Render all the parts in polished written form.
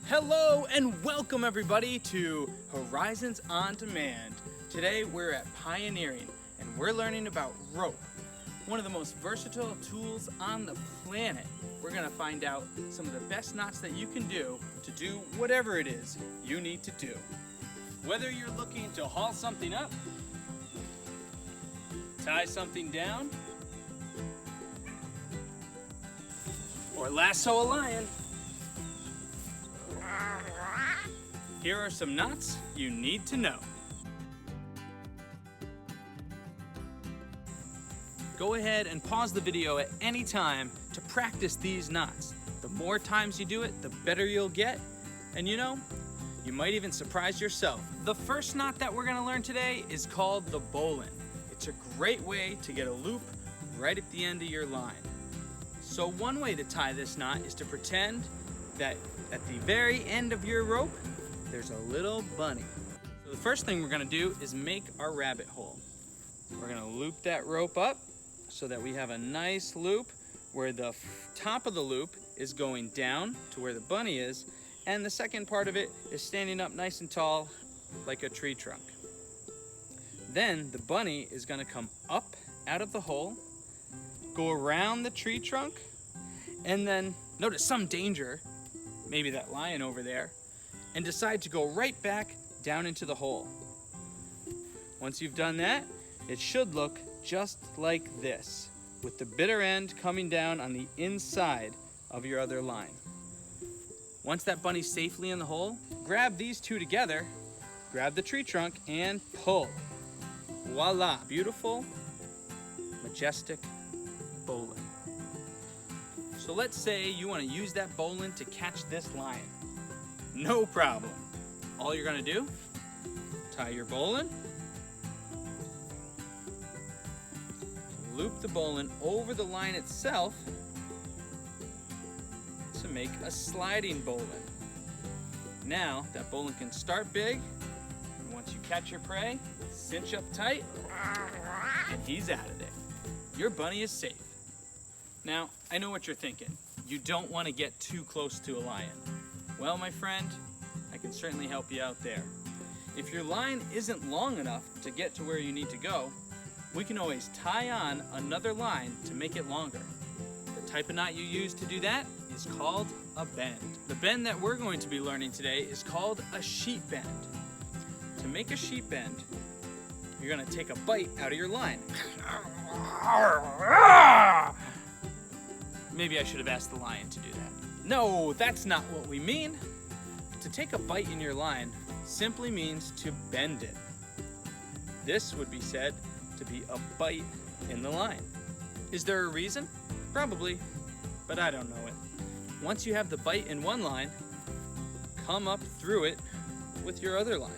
Hello and welcome everybody to Horizons on Demand. Today we're at Pioneering and we're learning about rope, one of the most versatile tools on the planet. We're going to find out some of the best knots that you can do to do whatever it is you need to do. Whether you're looking to haul something up, tie something down, or lasso a lion, here are some knots you need to know. Go ahead and pause the video at any time to practice these knots. The more times you do it, the better you'll get. And you know, you might even surprise yourself. The first knot that we're gonna learn today is called the bowline. It's a great way to get a loop right at the end of your line. So one way to tie this knot is to pretend that at the very end of your rope, there's a little bunny. So the first thing we're gonna do is make our rabbit hole. We're gonna loop that rope up so that we have a nice loop where the top of the loop is going down to where the bunny is, and the second part of it is standing up nice and tall like a tree trunk. Then the bunny is gonna come up out of the hole, go around the tree trunk, and then notice some danger, maybe that lion over there, and decide to go right back down into the hole. Once you've done that, it should look just like this, with the bitter end coming down on the inside of your other line. Once that bunny's safely in the hole, grab these two together, grab the tree trunk, and pull. Voila, beautiful, majestic bowline. So let's say you want to use that bowline to catch this lion. No problem. All you're gonna do, tie your bowline, loop the bowline over the line itself to make a sliding bowline. Now that bowline can start big, and once you catch your prey, cinch up tight, and he's out of there. Your bunny is safe. Now, I know what you're thinking. You don't want to get too close to a lion. Well, my friend, I can certainly help you out there. If your line isn't long enough to get to where you need to go, we can always tie on another line to make it longer. The type of knot you use to do that is called a bend. The bend that we're going to be learning today is called a sheep bend. To make a sheep bend, you're going to take a bite out of your line. Maybe I should have asked the lion to do that. No, that's not what we mean. To take a bite in your line simply means to bend it. This would be said to be a bite in the line. Is there a reason? Probably, but I don't know it. Once you have the bite in one line, come up through it with your other line.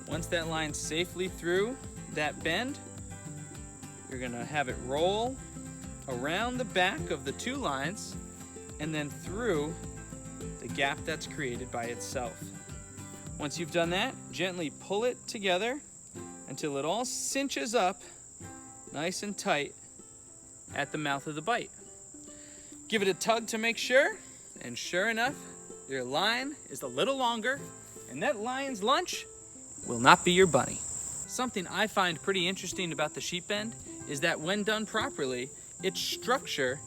Once that line's safely through that bend, you're gonna have it roll around the back of the two lines and then through the gap that's created by itself. Once you've done that, gently pull it together until it all cinches up nice and tight at the mouth of the bite. Give it a tug to make sure, and sure enough, your line is a little longer, and that lion's lunch will not be your bunny. Something I find pretty interesting about the sheep bend is that when done properly, its structure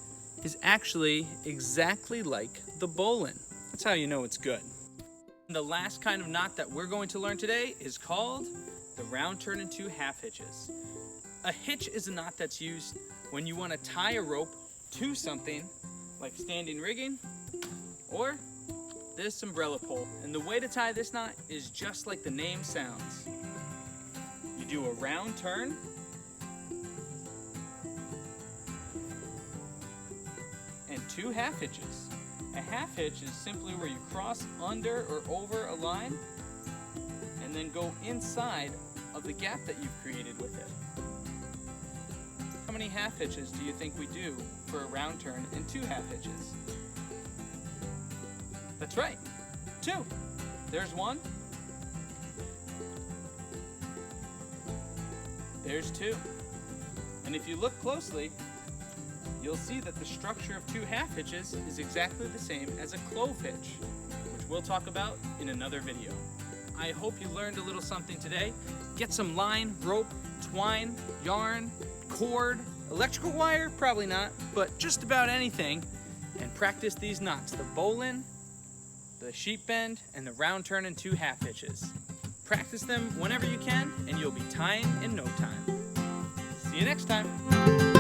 is actually exactly like the bowline. That's how you know it's good. The last kind of knot that we're going to learn today is called the round turn into half hitches. A hitch is a knot that's used when you want to tie a rope to something like standing rigging or this umbrella pole. And the way to tie this knot is just like the name sounds. You do a round turn and two half hitches. A half hitch is simply where you cross under or over a line and then go inside of the gap that you've created with it. How many half hitches do you think we do for a round turn and two half hitches? That's right, 2. There's 1. There's 2. And if you look closely, you'll see that the structure of 2 half hitches is exactly the same as a clove hitch. which we'll talk about in another video. I hope you learned a little something today. Get some line, rope, twine, yarn, cord, electrical wire, probably not, but just about anything, and practice these knots, the bowline, the sheep bend, and the round turn and 2 half hitches. Practice them whenever you can, and you'll be tying in no time. See you next time.